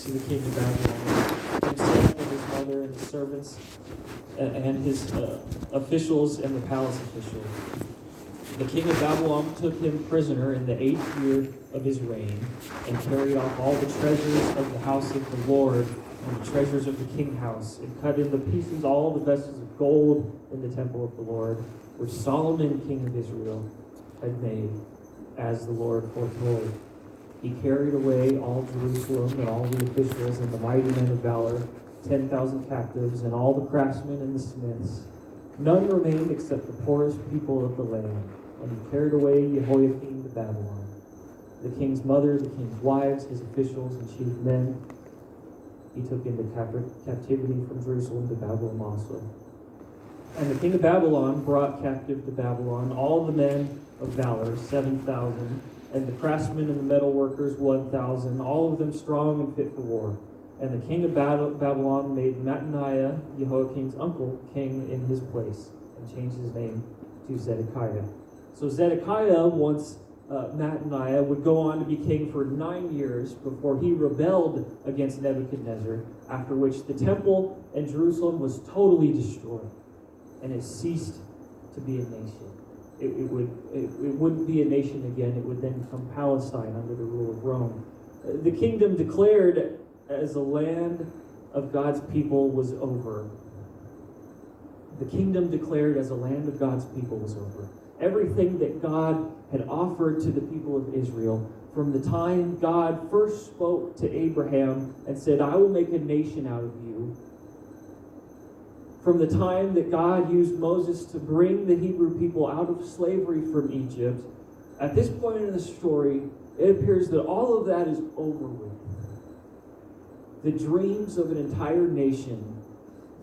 to the king of Babylon, himself and his mother and his servants and his officials and the palace officials. The king of Babylon took him prisoner in the 8th year of his reign and carried off all the treasures of the house of the Lord and the treasures of the king house, and cut into pieces all the vessels of gold in the temple of the Lord, which Solomon, king of Israel, had made, as the Lord foretold. He carried away all Jerusalem and all the officials and the mighty men of valor, 10,000 captives, and all the craftsmen and the smiths. None remained except the poorest people of the land. And he carried away Jehoiakim to Babylon. The king's mother, the king's wives, his officials and chief men, he took into captivity from Jerusalem to Babylon also. And the king of Babylon brought captive to Babylon all the men of valor, 7,000, and the craftsmen and the metal workers, 1,000, all of them strong and fit for war. And the king of Babylon made Mattaniah, Jehoiakim's uncle, king in his place, and changed his name to Zedekiah. So Zedekiah, once Mattaniah, would go on to be king for 9 years before he rebelled against Nebuchadnezzar, after which the temple and Jerusalem was totally destroyed, and it ceased to be a nation. It wouldn't be a nation again. It would then become Palestine under the rule of Rome. The kingdom declared as a land of God's people was over. The kingdom declared as a land of God's people was over. Everything that God had offered to the people of Israel, from the time God first spoke to Abraham and said, I will make a nation out of you, from the time that God used Moses to bring the Hebrew people out of slavery from Egypt, at this point in the story, it appears that all of that is over with. The dreams of an entire nation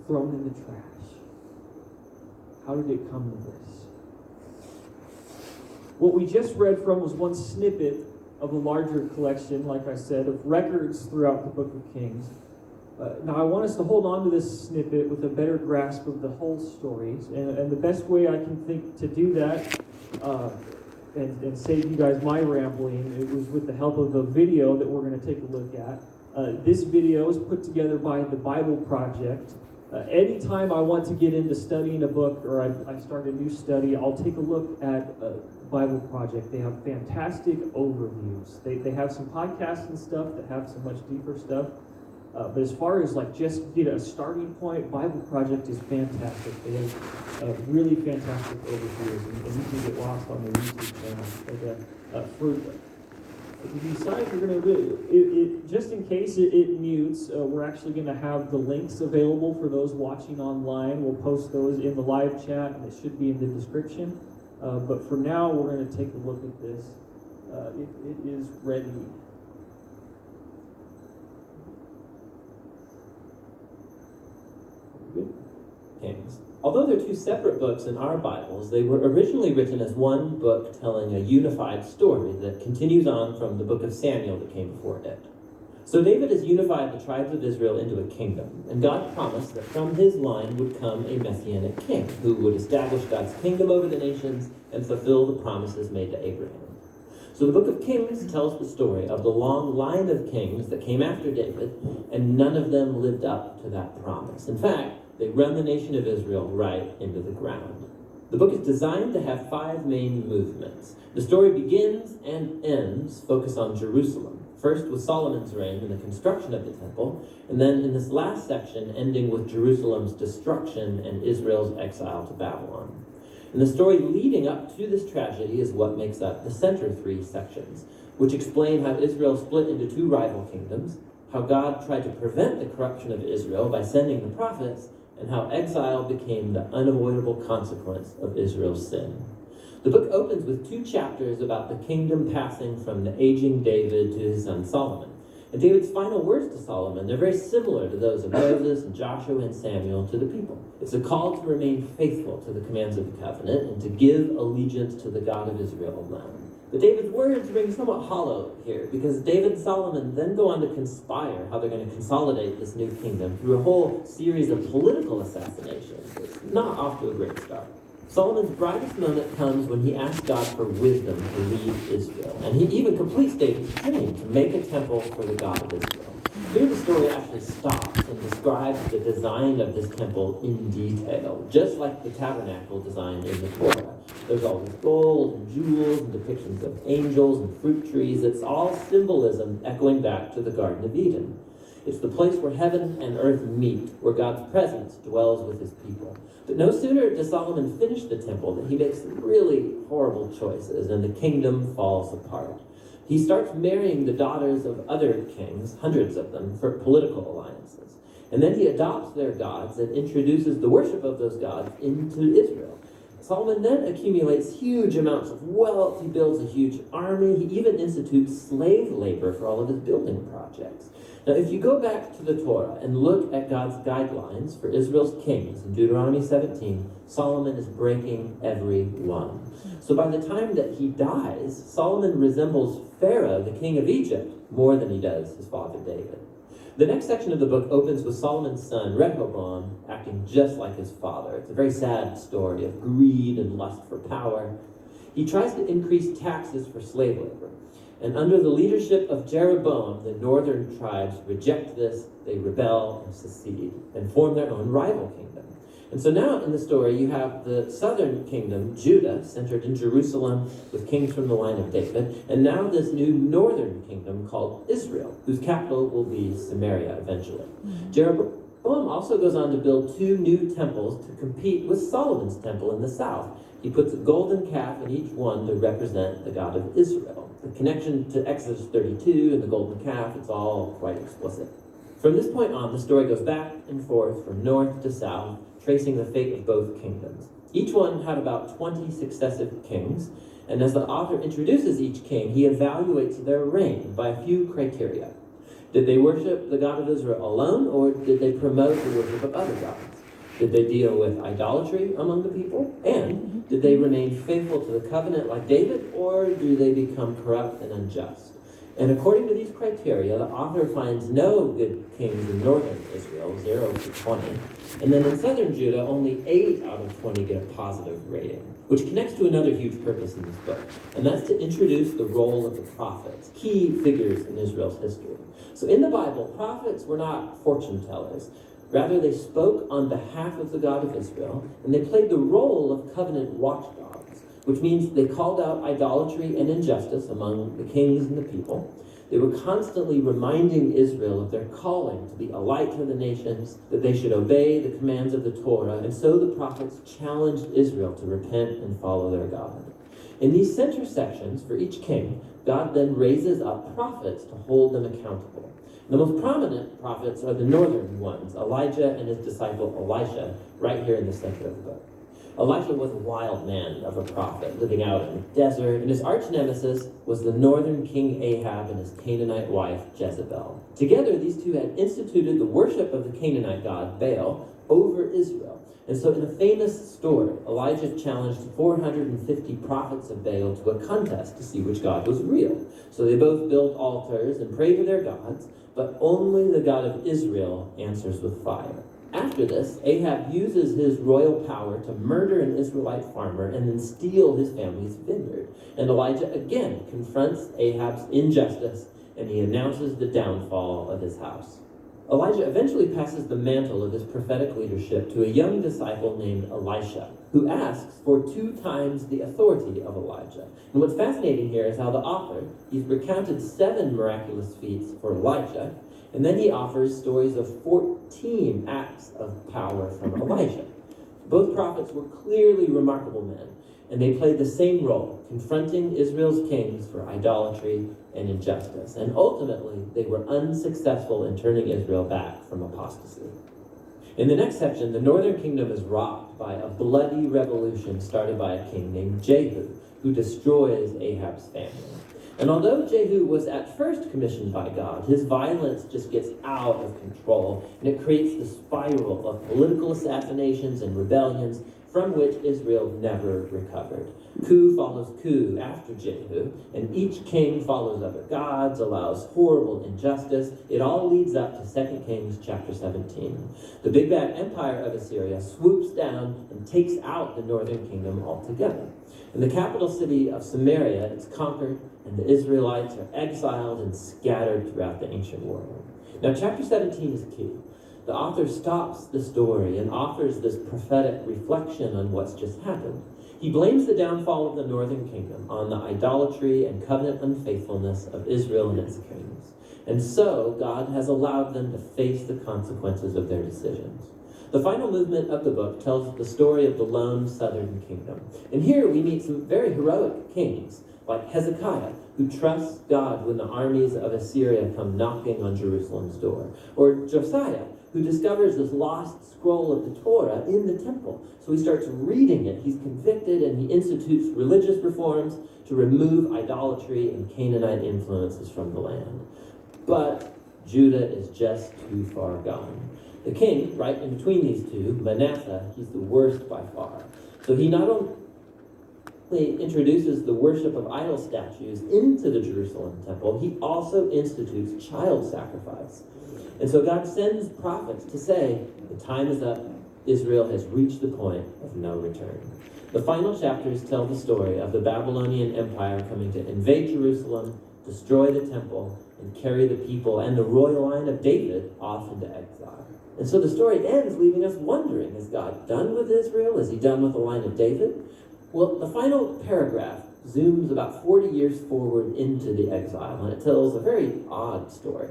thrown in the trash. How did it come to this? What we just read from was one snippet of a larger collection, like I said, of records throughout the book of Kings. Now, I want us to hold on to this snippet with a better grasp of the whole story. And the best way I can think to do that and save you guys my rambling, it was with the help of a video that we're going to take a look at. This video is put together by the Bible Project. Anytime I want to get into studying a book or I start a new study, I'll take a look at Bible Project. They have fantastic overviews. They have some podcasts and stuff that have some much deeper stuff. But as far as like just get a starting point, Bible Project is fantastic. They have really fantastic overviews, and you can get lost on their YouTube channel. But if you decide you're going to do it, just in case it mutes, we're actually going to have the links available for those watching online. We'll post those in the live chat, and it should be in the description. But for now, we're going to take a look at this. It is ready. Kings. Although they're two separate books in our Bibles, they were originally written as one book telling a unified story that continues on from the book of Samuel that came before it. So David has unified the tribes of Israel into a kingdom, and God promised that from his line would come a messianic king who would establish God's kingdom over the nations and fulfill the promises made to Abraham. So the book of Kings tells the story of the long line of kings that came after David, and none of them lived up to that promise. In fact, they run the nation of Israel right into the ground. The book is designed to have 5 main movements. The story begins and ends focused on Jerusalem, first with Solomon's reign and the construction of the temple, and then in this last section ending with Jerusalem's destruction and Israel's exile to Babylon. And the story leading up to this tragedy is what makes up the center 3 sections, which explain how Israel split into 2 rival kingdoms, how God tried to prevent the corruption of Israel by sending the prophets, and how exile became the unavoidable consequence of Israel's sin. The book opens with 2 chapters about the kingdom passing from the aging David to his son Solomon. And David's final words to Solomon, they're very similar to those of Moses and Joshua and Samuel to the people. It's a call to remain faithful to the commands of the covenant and to give allegiance to the God of Israel alone. But David's words ring somewhat hollow here, because David and Solomon then go on to conspire how they're going to consolidate this new kingdom through a whole series of political assassinations. It's not off to a great start. Solomon's brightest moment comes when he asks God for wisdom to lead Israel. And he even completes David's dream to make a temple for the God of Israel. Here the stops and describes the design of this temple in detail, just like the tabernacle design in the Torah. There's all this gold and jewels and depictions of angels and fruit trees. It's all symbolism echoing back to the Garden of Eden. It's the place where heaven and earth meet, where God's presence dwells with his people. But no sooner does Solomon finish the temple than he makes some really horrible choices, and the kingdom falls apart. He starts marrying the daughters of other kings, hundreds of them, for political alliances. And then he adopts their gods and introduces the worship of those gods into Israel. Solomon then accumulates huge amounts of wealth. He builds a huge army. He even institutes slave labor for all of his building projects. Now, if you go back to the Torah and look at God's guidelines for Israel's kings in Deuteronomy 17, Solomon is breaking every one. So by the time that he dies, Solomon resembles Pharaoh, the king of Egypt, more than he does his father David. The next section of the book opens with Solomon's son, Rehoboam, acting just like his father. It's a very sad story of greed and lust for power. He tries to increase taxes for slave labor. And under the leadership of Jeroboam, the northern tribes reject this, they rebel and secede, and form their own rival kingdom. And so now in the story, you have the southern kingdom, Judah, centered in Jerusalem with kings from the line of David, and now this new northern kingdom called Israel, whose capital will be Samaria eventually. Jeroboam also goes on to build 2 new temples to compete with Solomon's temple in the south. He puts a golden calf in each one to represent the God of Israel. The connection to Exodus 32 and the golden calf, it's all quite explicit. From this point on, the story goes back and forth from north to south, tracing the fate of both kingdoms. Each one had about 20 successive kings, and as the author introduces each king, he evaluates their reign by a few criteria. Did they worship the God of Israel alone, or did they promote the worship of other gods? Did they deal with idolatry among the people? And did they remain faithful to the covenant like David, or do they become corrupt and unjust? And according to these criteria, the author finds no good kings in northern Israel, 0 to 20. And then in southern Judah, only 8 out of 20 get a positive rating, which connects to another huge purpose in this book, and that's to introduce the role of the prophets, key figures in Israel's history. So in the Bible, prophets were not fortune tellers. Rather, they spoke on behalf of the God of Israel, and they played the role of covenant watchdogs, which means they called out idolatry and injustice among the kings and the people. They were constantly reminding Israel of their calling to be a light to the nations, that they should obey the commands of the Torah, and so the prophets challenged Israel to repent and follow their God. In these center sections, for each king, God then raises up prophets to hold them accountable. The most prominent prophets are the northern ones, Elijah and his disciple Elisha, right here in the center of the book. Elijah was a wild man of a prophet, living out in the desert, and his arch nemesis was the northern king Ahab and his Canaanite wife Jezebel. Together, these two had instituted the worship of the Canaanite god Baal over Israel. And so in a famous story, Elijah challenged 450 prophets of Baal to a contest to see which god was real. So they both built altars and prayed to their gods, but only the God of Israel answers with fire. After this, Ahab uses his royal power to murder an Israelite farmer and then steal his family's vineyard. And Elijah again confronts Ahab's injustice, and he announces the downfall of his house. Elijah eventually passes the mantle of his prophetic leadership to a young disciple named Elisha, who asks for 2 times the authority of Elijah. And what's fascinating here is how the author, he's recounted 7 miraculous feats for Elijah, and then he offers stories of 14 acts of power from Elijah. Both prophets were clearly remarkable men, and they played the same role, confronting Israel's kings for idolatry and injustice. And ultimately, they were unsuccessful in turning Israel back from apostasy. In the next section, the northern kingdom is rocked by a bloody revolution started by a king named Jehu, who destroys Ahab's family. And although Jehu was at first commissioned by God, his violence just gets out of control, and it creates the spiral of political assassinations and rebellions from which Israel never recovered. Coup follows coup after Jehu, and each king follows other gods, allows horrible injustice. It all leads up to 2 Kings chapter 17. The big bad empire of Assyria swoops down and takes out the northern kingdom altogether. In the capital city of Samaria, it's conquered, and the Israelites are exiled and scattered throughout the ancient world. Now, chapter 17 is key. The author stops the story and offers this prophetic reflection on what's just happened. He blames the downfall of the northern kingdom on the idolatry and covenant unfaithfulness of Israel and its kings. And so, God has allowed them to face the consequences of their decisions. The final movement of the book tells the story of the lone southern kingdom. And here we meet some very heroic kings, like Hezekiah, who trusts God when the armies of Assyria come knocking on Jerusalem's door. Or Josiah, who discovers this lost scroll of the Torah in the temple. So he starts reading it, he's convicted, and he institutes religious reforms to remove idolatry and Canaanite influences from the land. But Judah is just too far gone. The king, right in between these two, Manasseh, he's the worst by far. So he not only introduces the worship of idol statues into the Jerusalem temple, he also institutes child sacrifice. And so God sends prophets to say, the time is up, Israel has reached the point of no return. The final chapters tell the story of the Babylonian Empire coming to invade Jerusalem, destroy the temple, and carry the people and the royal line of David off into exile. And so the story ends leaving us wondering, is God done with Israel? Is he done with the line of David? Well, the final paragraph zooms about 40 years forward into the exile, and it tells a very odd story.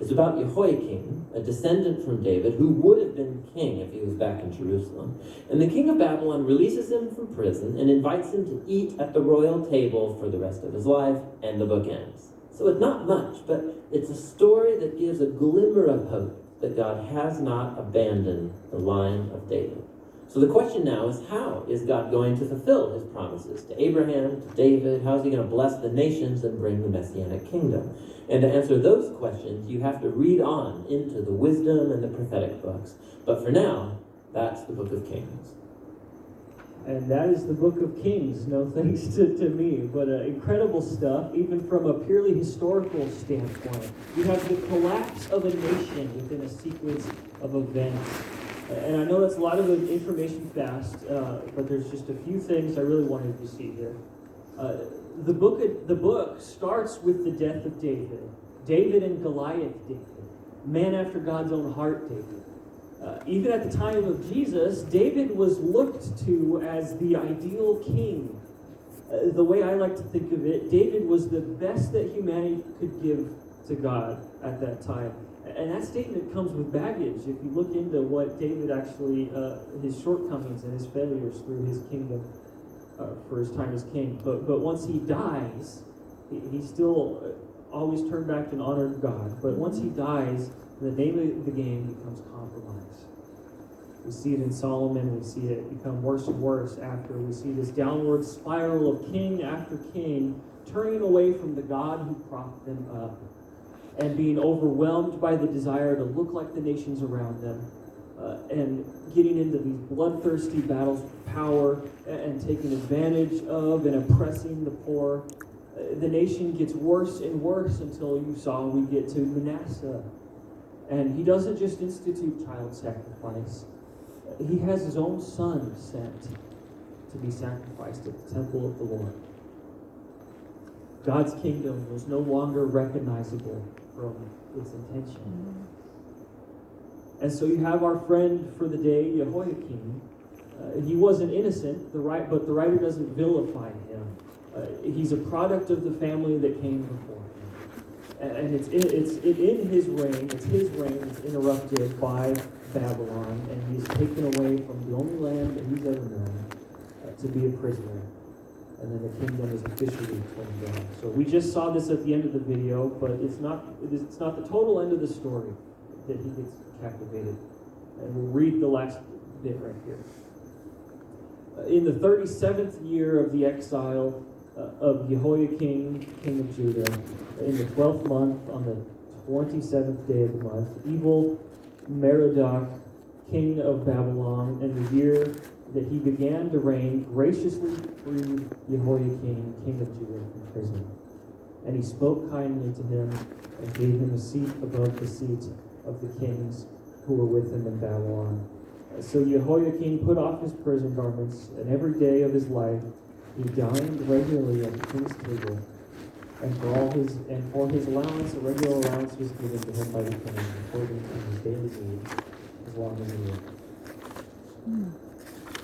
It's about Jehoiakim, a descendant from David, who would have been king if he was back in Jerusalem. And the king of Babylon releases him from prison and invites him to eat at the royal table for the rest of his life, and the book ends. So it's not much, but it's a story that gives a glimmer of hope that God has not abandoned the line of David. So the question now is, how is God going to fulfill his promises to Abraham, to David? How is he going to bless the nations and bring the Messianic kingdom? And to answer those questions, you have to read on into the wisdom and the prophetic books. But for now, that's the book of Kings. And that is the book of Kings, no thanks to me, but incredible stuff, even from a purely historical standpoint. You have the collapse of a nation within a sequence of events. And I know that's a lot of information fast, but there's just a few things I really wanted to see here. The book starts with the death of David. David and Goliath David. Man after God's own heart David. Even at the time of Jesus, David was looked to as the ideal king. The way I like to think of it, David was the best that humanity could give to God at that time. And that statement comes with baggage. If you look into what David actually, his shortcomings and his failures through his kingdom, for his time as king. But once he dies, he still always turned back and honored God. But once he dies, the name of the game becomes compromise. We see it in Solomon. We see it become worse and worse after. We see this downward spiral of king after king turning away from the God who propped them up and being overwhelmed by the desire to look like the nations around them, and getting into these bloodthirsty battles for power and taking advantage of and oppressing the poor. The nation gets worse and worse until we get to Manasseh. And he doesn't just institute child sacrifice. He has his own son sent to be sacrificed at the temple of the Lord. God's kingdom was no longer recognizable from its intention. And so you have our friend for the day, Jehoiakim. He wasn't innocent, but the writer doesn't vilify him. He's a product of the family that came before him. And it's in his reign, it's interrupted by Babylon, and he's taken away from the only land that he's ever known to be a prisoner. And then the kingdom is officially torn down. So we just saw this at the end of the video, but it's not the total end of the story that he gets captivated. And we'll read the last bit right here. In the 37th year of the exile of Jehoiakim, king of Judah, in the 12th month, on the 27th day of the month, evil Merodach, king of Babylon, in the year that he began to reign, graciously freed Jehoiakim, king of Judah, from prison. And he spoke kindly to him and gave him a seat above the seat of the kings who were with him in Babylon. So Jehoiakim put off his prison garments, and every day of his life he dined regularly at the king's table. And for his allowance, a regular allowance was given to him by the king according to his daily need, as long as he lived.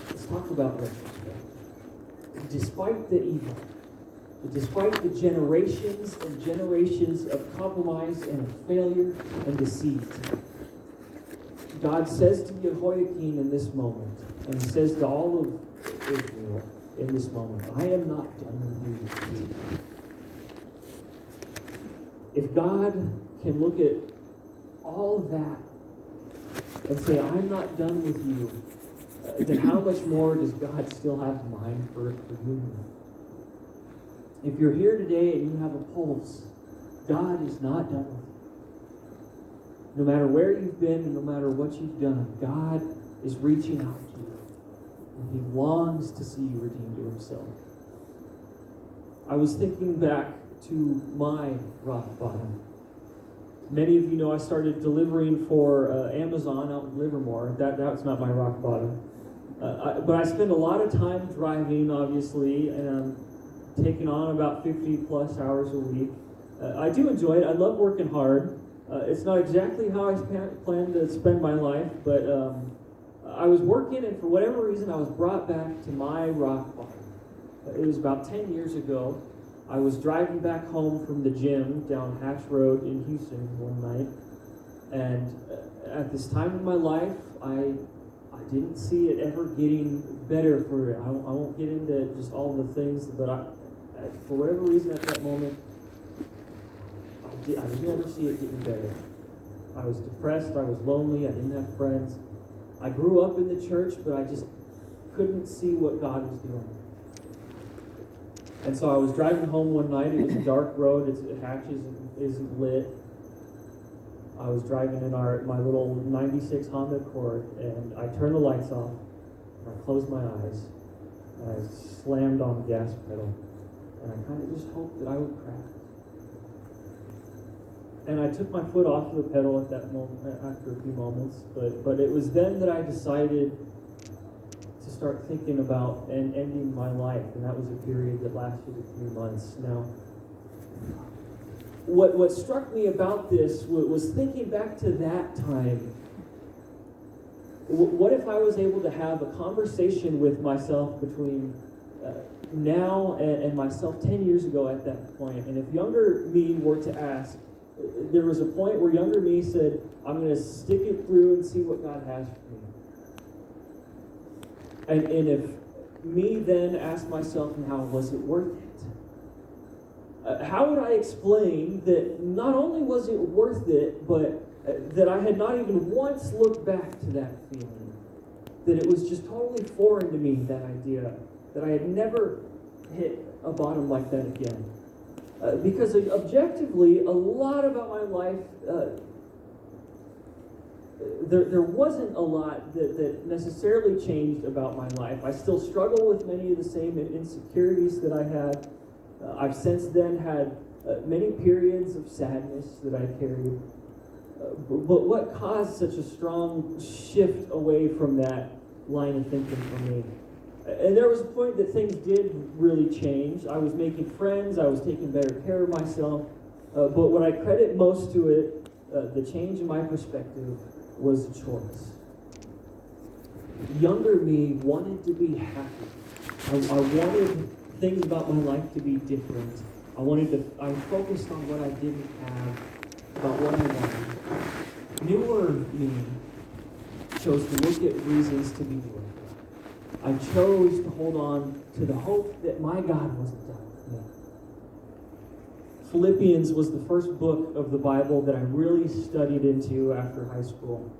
Let's talk about retrospect. Despite the evil, despite the generations and generations of compromise and of failure and deceit, God says to Jehoiakim in this moment, and he says to all of Israel in this moment, I am not done with you. If God can look at all of that and say, I'm not done with you, then how much more does God still have in mind for you? If you're here today and you have a pulse, God is not done with you. No matter where you've been and no matter what you've done, God is reaching out to you. And he longs to see you redeemed to himself. I was thinking back to my rock bottom. Many of you know I started delivering for Amazon out in Livermore. That's not my rock bottom. But I spend a lot of time driving, obviously, and I'm taking on about 50 plus hours a week. I do enjoy it. I love working hard. It's not exactly how I plan to spend my life, but I was working, and for whatever reason, I was brought back to my rock bottom. It was about 10 years ago. I was driving back home from the gym down Hatch Road in Houston one night, and at this time in my life, I didn't see it ever getting better for it. I won't get into just all the things, but for whatever reason at that moment, I didn't ever see it getting better. I was depressed, I was lonely, I didn't have friends. I grew up in the church, but I just couldn't see what God was doing. And so I was driving home one night. It was a dark road. Hatch isn't lit. I was driving in my little 96 Honda Accord, and I turned the lights off, and I closed my eyes, and I slammed on the gas pedal, and I kind of just hoped that I would crash. And I took my foot off the pedal at that moment, after a few moments, but it was then that I decided to start thinking about and ending my life, and that was a period that lasted a few months. Now, what struck me about this was thinking back to that time. What if I was able to have a conversation with myself between now and myself 10 years ago at that point, and if younger me were to ask, there was a point where younger me said, I'm going to stick it through and see what God has for me. And if me then asked myself, now, was it worth it? How would I explain that not only was it worth it, but that I had not even once looked back to that feeling? That it was just totally foreign to me, that idea, that I had never hit a bottom like that again. Because objectively, a lot about my life, there wasn't a lot that necessarily changed about my life. I still struggle with many of the same insecurities that I had. I've since then had many periods of sadness that I carried. But what caused such a strong shift away from that line of thinking for me? And there was a point that things did really change. I was making friends. I was taking better care of myself. But what I credit most to it, the change in my perspective, was a choice. Younger me wanted to be happy. I wanted things about my life to be different. I focused on what I didn't have, about what I wanted. Newer me chose to look at reasons to be joyful. I chose to hold on to the hope that my God wasn't done with me. Philippians was the first book of the Bible that I really studied into after high school.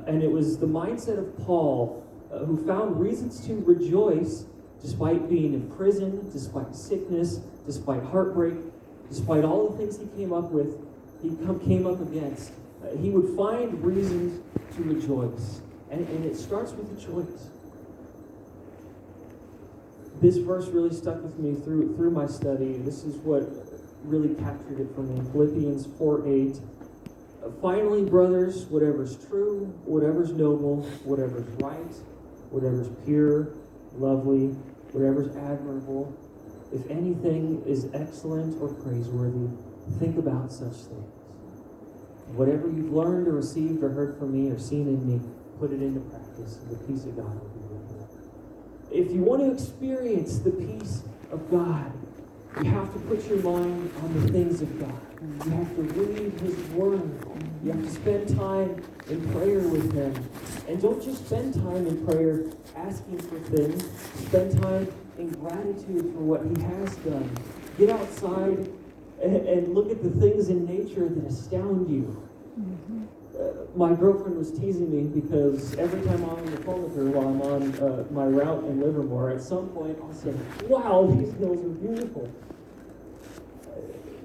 And it was the mindset of Paul, who found reasons to rejoice despite being in prison, despite sickness, despite heartbreak, despite all the things he came up against. He would find reasons to rejoice. And it starts with a choice. This verse really stuck with me through my study. This is what really captured it for me. Philippians 4:8. Finally, brothers, whatever's true, whatever's noble, whatever's right, whatever's pure, lovely, whatever's admirable, If anything is excellent or praiseworthy, think about such things. Whatever you've learned or received or heard from me or seen in me, put it into practice, and the peace of God will be with you. If you want to experience the peace of God, you have to put your mind on the things of God. You have to read His Word. You have to spend time in prayer with Him. And don't just spend time in prayer asking for things. Spend time in gratitude for what He has done. Get outside and look at the things in nature that astound you. My girlfriend was teasing me because every time I'm on the phone with her while I'm on my route in Livermore, at some point I'll say, wow, these hills are beautiful.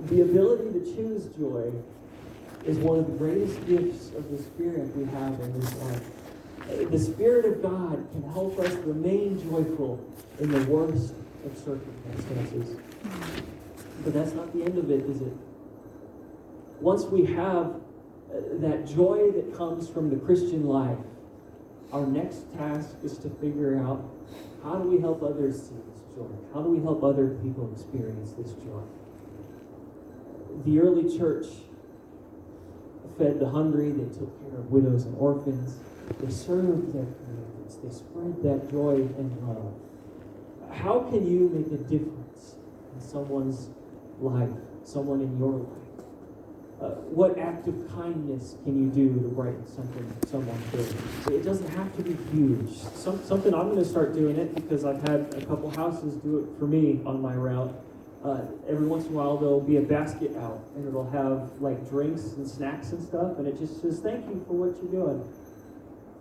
The ability to choose joy is one of the greatest gifts of the Spirit we have in this life. The Spirit of God can help us remain joyful in the worst of circumstances. But that's not the end of it, is it? Once we have that joy that comes from the Christian life, our next task is to figure out, how do we help others see this joy? How do we help other people experience this joy? The early church fed the hungry, they took care of widows and orphans, they served their communities, they spread that joy and love. How can you make a difference in someone's life, someone in your life? What act of kindness can you do to brighten someone's day? It doesn't have to be huge. Something I'm going to start doing it because I've had a couple houses do it for me on my route. Every once in a while there'll be a basket out and it'll have like drinks and snacks and stuff, and it just says thank you for what you're doing.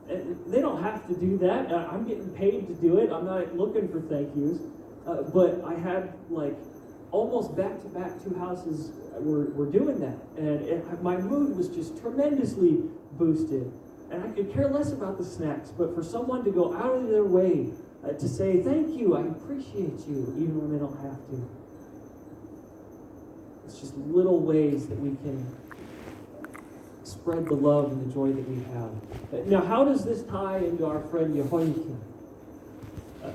And they don't have to do that. I'm getting paid to do it. I'm not looking for thank yous. But I had like almost back-to-back two houses were doing that. And my mood was just tremendously boosted. And I could care less about the snacks, but for someone to go out of their way to say, thank you, I appreciate you, even when they don't have to. It's just little ways that we can spread the love and the joy that we have. Now, how does this tie into our friend Jehoiakim?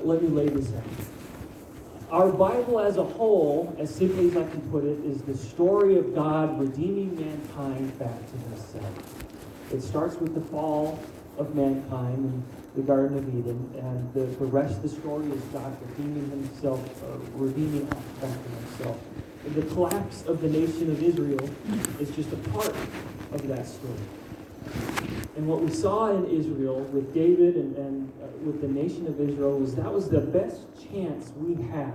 Let me lay this out. Our Bible as a whole, as simply as I can put it, is the story of God redeeming mankind back to Himself. It starts with the fall of mankind in the Garden of Eden, and the rest of the story is God redeeming Himself, redeeming us back to Himself. And the collapse of the nation of Israel is just a part of that story. And what we saw in Israel with David and with the nation of Israel was that was the best chance we had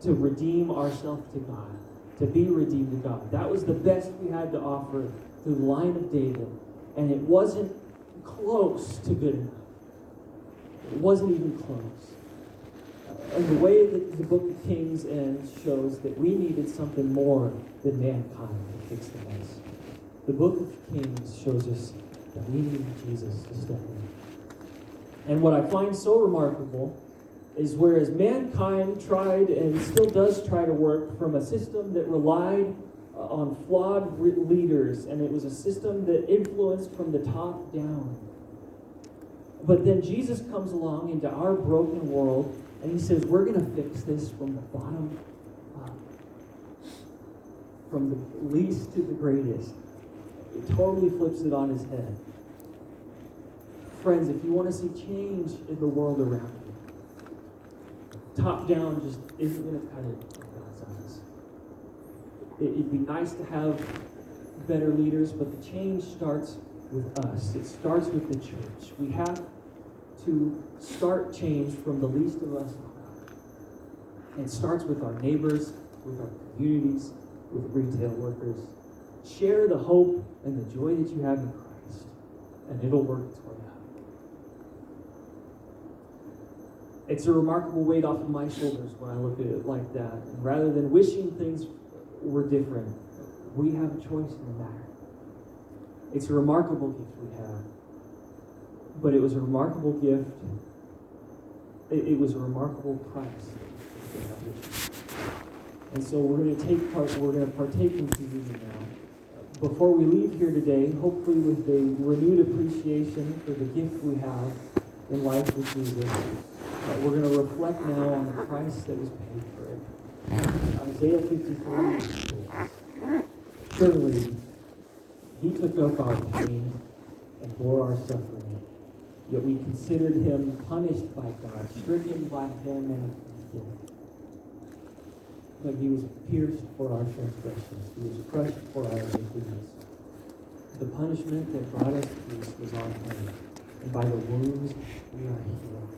to redeem ourselves to God, to be redeemed to God. That was the best we had to offer through the line of David. And it wasn't close to good enough. It wasn't even close. And the way that the book of Kings ends shows that we needed something more than mankind to fix the mess. The book of Kings shows us that we need Jesus to step in. And what I find so remarkable is whereas mankind tried and still does try to work from a system that relied on flawed leaders, and it was a system that influenced from the top down. But then Jesus comes along into our broken world, and He says, we're going to fix this from the bottom up. From the least to the greatest. It totally flips it on His head. Friends, if you want to see change in the world around you, top down just isn't going to cut it in God's eyes. It'd be nice to have better leaders, but the change starts with us. It starts with the church. We have to start change from the least of us. It starts with our neighbors, with our communities, with retail workers. Share the hope and the joy that you have in Christ, and it'll work its way out. It's a remarkable weight off of my shoulders when I look at it like that. And rather than wishing things were different, we have a choice in the matter. It's a remarkable gift we have. But it was a remarkable gift. It was a remarkable price. And so we're going to partake in communion now. Before we leave here today, hopefully with a renewed appreciation for the gift we have, in life with Jesus. We're going to reflect now on the price that was paid for it. Isaiah 53 says, surely he took up our pain and bore our suffering, yet we considered him punished by God, stricken by him and afflicted. But he was pierced for our transgressions, he was crushed for our iniquities. The punishment that brought us peace was on him, and by the wounds we are healed.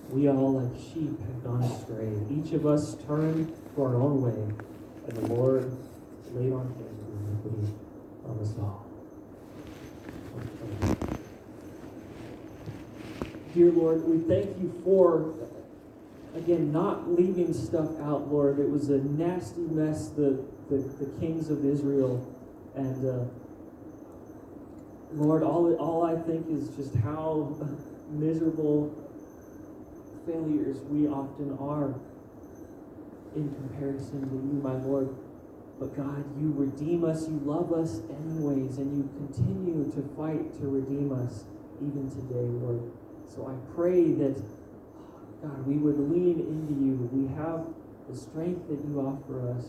We all, like sheep, have gone astray. Each of us turned to our own way, and the Lord laid on him the iniquity of us all. Dear Lord, we thank you for, again, not leaving stuff out, Lord. It was a nasty mess, the kings of Israel. And Lord, all I think is just how miserable failures we often are in comparison to you, my Lord. But God, you redeem us, you love us anyways, and you continue to fight to redeem us even today, Lord. So I pray that, God, we would lean into you. We have the strength that you offer us.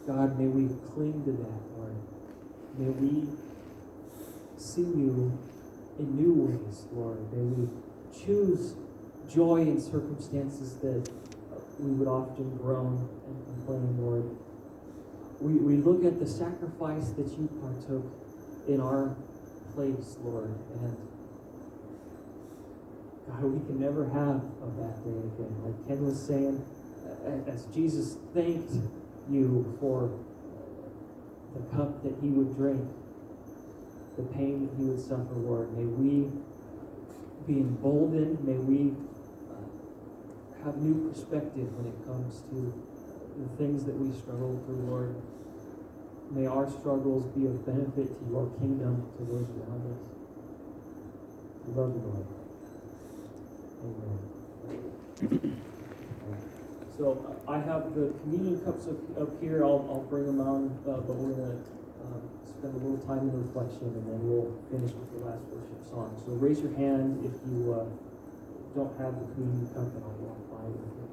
God, may we cling to that, Lord. May we see you in new ways, Lord. May we choose joy in circumstances that we would often groan and complain, Lord. We look at the sacrifice that you partook in our place, Lord, and God, we can never have a bad day again. Like Ken was saying, as Jesus thanked you for the cup that he would drink, the pain that he would suffer, Lord, may we be emboldened, may we have new perspective when it comes to the things that we struggle through, Lord. May our struggles be of benefit to your kingdom, to those around us. We love you, Lord. Amen. So I have the communion cups up here. I'll bring them on, but we're going to spend a little time in reflection, and then we'll finish with the last worship song. So raise your hand if you don't have the communion cup, and I'll walk by with it.